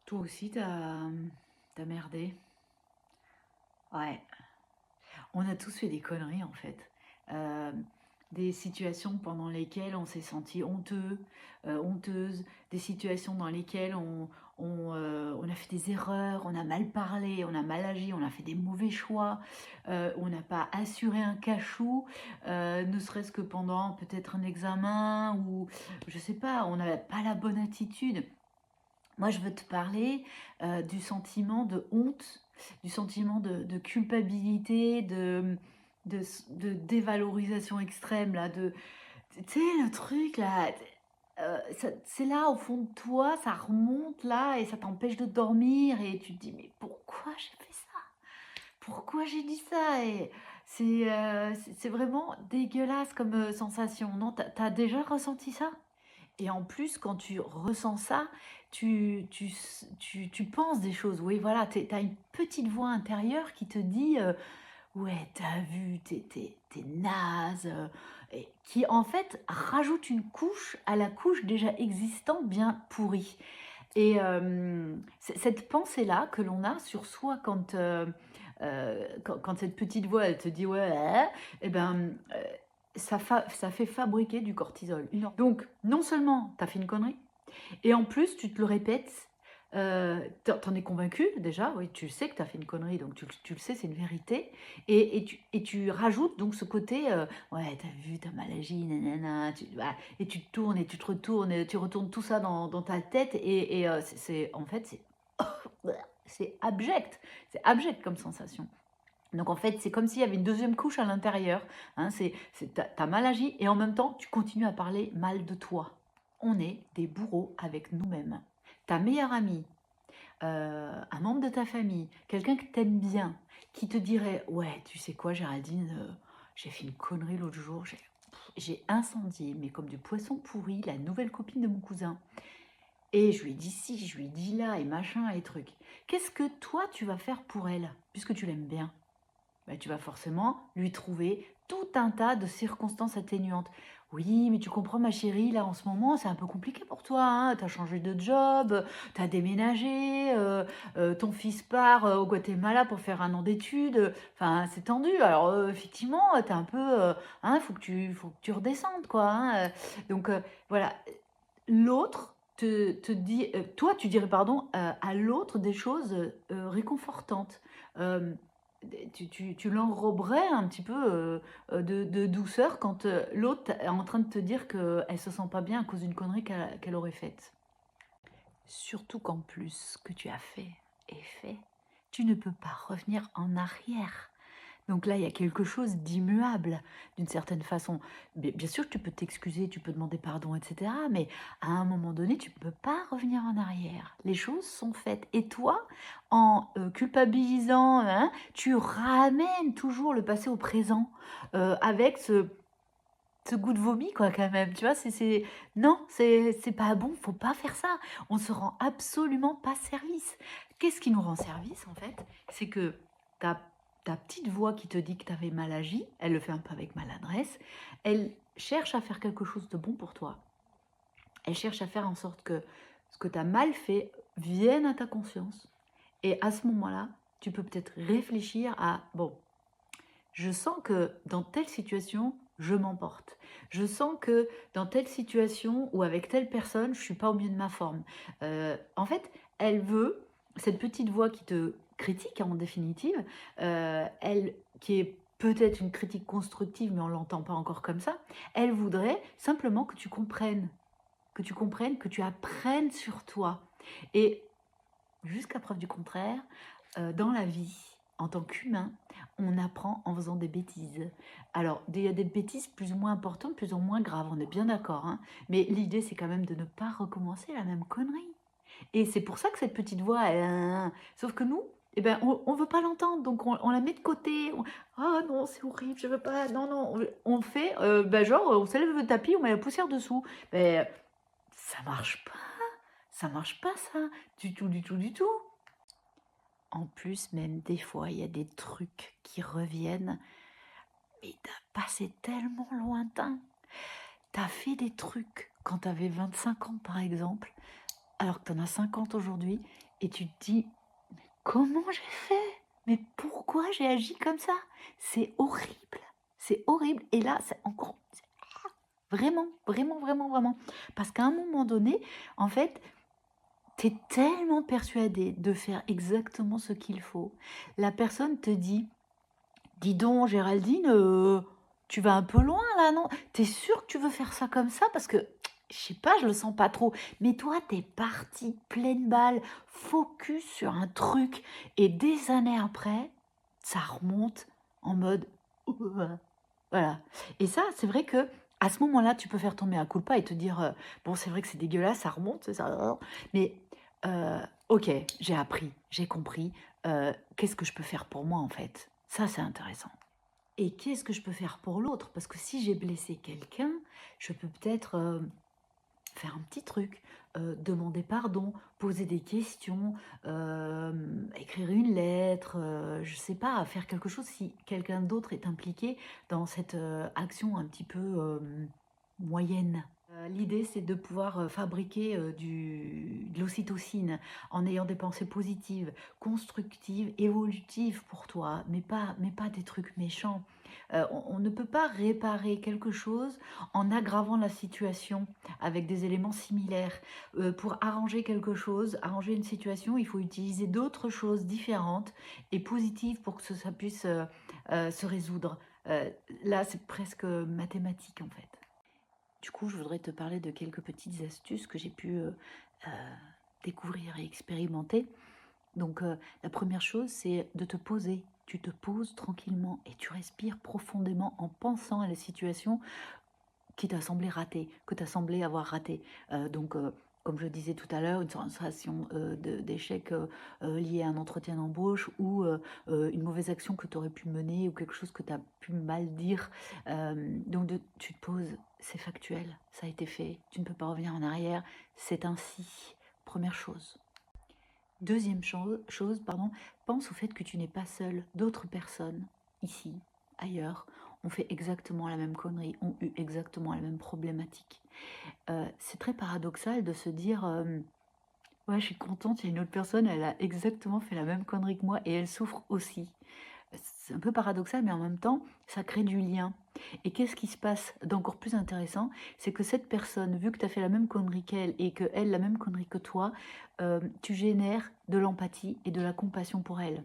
Toi aussi, t'as merdé. Ouais. On a tous fait des conneries en fait. Euh, des situations pendant lesquelles on s'est senti honteux, honteuse, des situations dans lesquelles on a fait des erreurs, on a mal parlé, on a mal agi, on a fait des mauvais choix, on n'a pas assuré un cachot, ne serait-ce que pendant peut-être un examen ou je sais pas, on n'avait pas la bonne attitude. Moi, je veux te parler du sentiment de honte, du sentiment de culpabilité, de, de dévalorisation extrême, là, tu sais, le truc, là, c'est là, au fond de toi, ça remonte, là, et ça t'empêche de dormir, et tu te dis, mais pourquoi j'ai fait ça? Pourquoi j'ai dit ça? Et c'est vraiment dégueulasse comme sensation, non? T'as déjà ressenti ça? Et en plus, quand tu ressens ça, tu penses des choses. Oui, voilà, tu as une petite voix intérieure qui te dit ouais, t'as vu, t'es naze. Et qui en fait rajoute une couche à la couche déjà existante bien pourrie. Et cette pensée-là que l'on a sur soi quand cette petite voix elle te dit ouais, et ben ça fait fabriquer du cortisol. Donc non seulement tu as fait une connerie, et en plus tu te le répètes, t'en es convaincu déjà, oui, tu sais que tu as fait une connerie, donc tu le sais, c'est une vérité, et tu rajoutes donc ce côté, ouais, t'as vu, t'as mal agi, nanana, voilà, et tu te tournes et tu te retournes, et tu retournes tout ça dans ta tête, en fait, c'est abject comme sensation. Donc en fait, c'est comme s'il y avait une deuxième couche à l'intérieur. Hein, t'as mal agi et en même temps, tu continues à parler mal de toi. On est des bourreaux avec nous-mêmes. Ta meilleure amie, un membre de ta famille, quelqu'un que t'aimes bien, qui te dirait ouais, tu sais quoi, Géraldine, j'ai fait une connerie l'autre jour, j'ai incendié, mais comme du poisson pourri, la nouvelle copine de mon cousin. Et je lui ai dit ci, je lui ai dit là, et machin, et truc. Qu'est-ce que toi, tu vas faire pour elle, puisque tu l'aimes bien? Bah, tu vas forcément lui trouver tout un tas de circonstances atténuantes. Oui, mais tu comprends, ma chérie, là en ce moment, c'est un peu compliqué pour toi. Hein, tu as changé de job, tu as déménagé, ton fils part au Guatemala pour faire un an d'études. Enfin, c'est tendu. Alors, effectivement, tu es un peu. Hein, faut que tu redescendes, quoi. Hein, donc, voilà. L'autre te dit. Toi, tu dirais, pardon, à l'autre des choses réconfortantes. Euh, tu l'enroberais un petit peu de douceur quand l'autre est en train de te dire qu'elle se sent pas bien à cause d'une connerie qu'elle aurait faite. Surtout qu'en plus, ce que tu as fait est fait. Tu ne peux pas revenir en arrière. Donc là, il y a quelque chose d'immuable, d'une certaine façon. Bien sûr, tu peux t'excuser, tu peux demander pardon, etc. Mais à un moment donné, tu ne peux pas revenir en arrière. Les choses sont faites. Et toi, en culpabilisant, hein, tu ramènes toujours le passé au présent avec ce goût de vomi, quoi, quand même. Tu vois, non, c'est pas bon, faut pas faire ça. On se rend absolument pas service. Qu'est-ce qui nous rend service, en fait? C'est que ta, ta petite voix qui te dit que tu avais mal agi, elle le fait un peu avec maladresse, elle cherche à faire quelque chose de bon pour toi. Elle cherche à faire en sorte que ce que tu as mal fait vienne à ta conscience. Et à ce moment-là, tu peux peut-être réfléchir à, bon, je sens que dans telle situation, je m'emporte. Je sens que dans telle situation ou avec telle personne, je ne suis pas au mieux de ma forme. En fait, elle veut, cette petite voix qui te critique en définitive, elle qui est peut-être une critique constructive, mais on ne l'entend pas encore comme ça, elle voudrait simplement que tu apprennes sur toi. Et jusqu'à preuve du contraire, dans la vie, en tant qu'humain, on apprend en faisant des bêtises. Alors, il y a des bêtises plus ou moins importantes, plus ou moins graves, on est bien d'accord. Hein, mais l'idée, c'est quand même de ne pas recommencer la même connerie. Et c'est pour ça que cette petite voix, sauf que nous, eh ben, on veut pas l'entendre, donc on la met de côté. Ah non, c'est horrible, je veux pas. Non, non, on fait, ben, genre, on s'élève le tapis, on met la poussière dessous. Ben, ça marche pas. Ça marche pas, ça. Du tout, du tout, du tout. En plus, même des fois, il y a des trucs qui reviennent, mais d'un passé tellement lointain. T'as fait des trucs quand t'avais 25 ans, par exemple. alors que tu en as 50 aujourd'hui et tu te dis: «Comment j'ai fait? Mais pourquoi j'ai agi comme ça?» C'est horrible et là, c'est encore vraiment, vraiment, vraiment, vraiment parce qu'à un moment donné, en fait, tu es tellement persuadé de faire exactement ce qu'il faut. La personne te dit: «Dis donc Géraldine, tu vas un peu loin là, non? Tu es sûre que tu veux faire ça comme ça? Parce que je sais pas, je le sens pas trop». Mais toi, tu es partie pleine balle, focus sur un truc et des années après, ça remonte en mode voilà. Et ça, c'est vrai que à ce moment-là, tu peux faire tomber un culpa et te dire, «Bon, c'est vrai que c'est dégueulasse, ça remonte, ça mais OK, j'ai appris, j'ai compris, qu'est-ce que je peux faire pour moi, en fait?» Ça, c'est intéressant. Et qu'est-ce que je peux faire pour l'autre? Parce que si j'ai blessé quelqu'un, je peux peut-être, faire un petit truc, demander pardon, poser des questions, écrire une lettre, je sais pas, faire quelque chose si quelqu'un d'autre est impliqué dans cette, action un petit peu, moyenne. L'idée, c'est de pouvoir, fabriquer, de l'ocytocine en ayant des pensées positives, constructives, évolutives pour toi, mais pas des trucs méchants. On ne peut pas réparer quelque chose en aggravant la situation avec des éléments similaires. Pour arranger quelque chose, arranger une situation, il faut utiliser d'autres choses différentes et positives pour que ça puisse, se résoudre. Là, c'est presque mathématique, en fait. Du coup, je voudrais te parler de quelques petites astuces que j'ai pu découvrir et expérimenter. Donc, la première chose, c'est de te poser. Tu te poses tranquillement et tu respires profondément en pensant à la situation qui t'a semblé ratée, que tu as semblé avoir ratée. Comme je disais tout à l'heure, une sensation d'échec liée à un entretien d'embauche ou une mauvaise action que tu aurais pu mener ou quelque chose que tu as pu mal dire. Tu te poses, c'est factuel, ça a été fait, tu ne peux pas revenir en arrière, c'est ainsi. Première chose. Deuxième chose, pardon, pense au fait que tu n'es pas seul. D'autres personnes, ici, ailleurs, ont fait exactement la même connerie, ont eu exactement la même problématique. C'est très paradoxal de se dire ouais, je suis contente, il y a une autre personne, elle a exactement fait la même connerie que moi et elle souffre aussi. C'est un peu paradoxal, mais en même temps, ça crée du lien. Et qu'est-ce qui se passe d'encore plus intéressant? C'est que cette personne, vu que tu as fait la même connerie qu'elle et qu'elle la même connerie que toi, tu génères de l'empathie et de la compassion pour elle.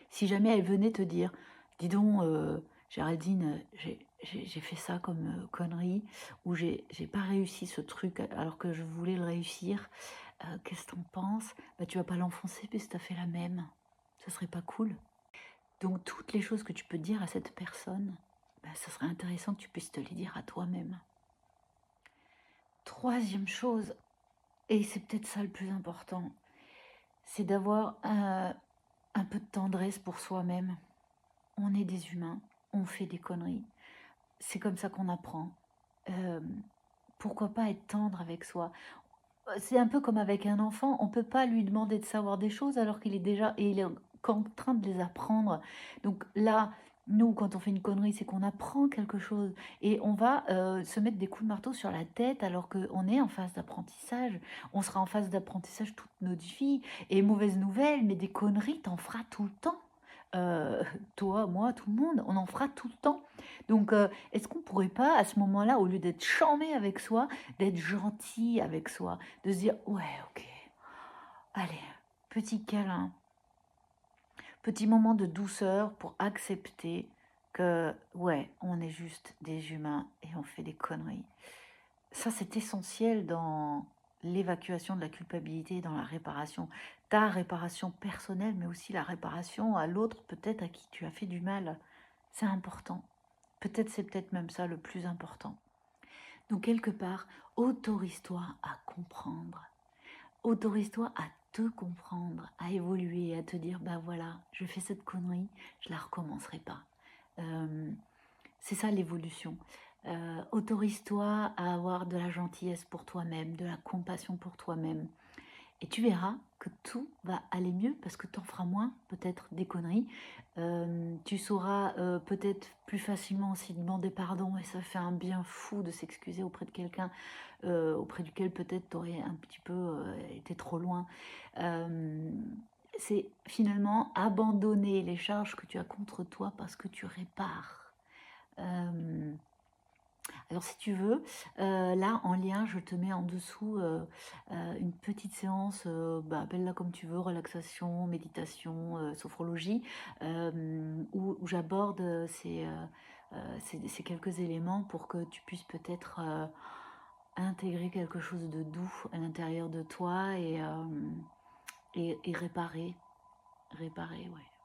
Si jamais elle venait te dire, dis donc, Géraldine, j'ai fait ça comme connerie, ou j'ai pas réussi ce truc alors que je voulais le réussir, qu'est-ce que t'en penses? Bah, tu vas pas l'enfoncer puisque t'as fait la même. Ça serait pas cool? Donc toutes les choses que tu peux dire à cette personne, bah, ça serait intéressant que tu puisses te les dire à toi-même. Troisième chose, et c'est peut-être ça le plus important, c'est d'avoir un peu de tendresse pour soi-même. On est des humains, on fait des conneries. C'est comme ça qu'on apprend. Euh, Pourquoi pas être tendre avec soi? C'est un peu comme avec un enfant, on ne peut pas lui demander de savoir des choses alors qu'il est déjà et il est en train de les apprendre. Donc là, nous, quand on fait une connerie, c'est qu'on apprend quelque chose et on va se mettre des coups de marteau sur la tête alors qu'on est en phase d'apprentissage. On sera en phase d'apprentissage toute notre vie. Et mauvaise nouvelle, mais des conneries, t'en feras tout le temps. Toi, moi, tout le monde, on en fera tout le temps. Donc, est-ce qu'on pourrait pas, à ce moment-là, au lieu d'être charmé avec soi, d'être gentil avec soi, de se dire, ouais, ok, allez, petit câlin, petit moment de douceur pour accepter que, ouais, on est juste des humains et on fait des conneries. Ça, c'est essentiel dans l'évacuation de la culpabilité, dans la réparation. Ta réparation personnelle, mais aussi la réparation à l'autre, peut-être à qui tu as fait du mal. C'est important. Peut-être c'est peut-être même ça le plus important. Donc quelque part, autorise-toi à comprendre. Autorise-toi à te comprendre, à évoluer, à te dire, bah voilà, je fais cette connerie, je la recommencerai pas. C'est ça l'évolution. Autorise-toi à avoir de la gentillesse pour toi-même, de la compassion pour toi-même. Et tu verras que tout va aller mieux parce que tu en feras moins, peut-être des conneries. Tu sauras peut-être plus facilement aussi demander pardon et ça fait un bien fou de s'excuser auprès de quelqu'un auprès duquel peut-être tu aurais un petit peu été trop loin. Euh, c'est finalement abandonner les charges que tu as contre toi parce que tu répares. Euh, alors si tu veux, là en lien, je te mets en dessous une petite séance, appelle-la comme tu veux, relaxation, méditation, sophrologie, où j'aborde ces quelques éléments pour que tu puisses peut-être intégrer quelque chose de doux à l'intérieur de toi et réparer, ouais.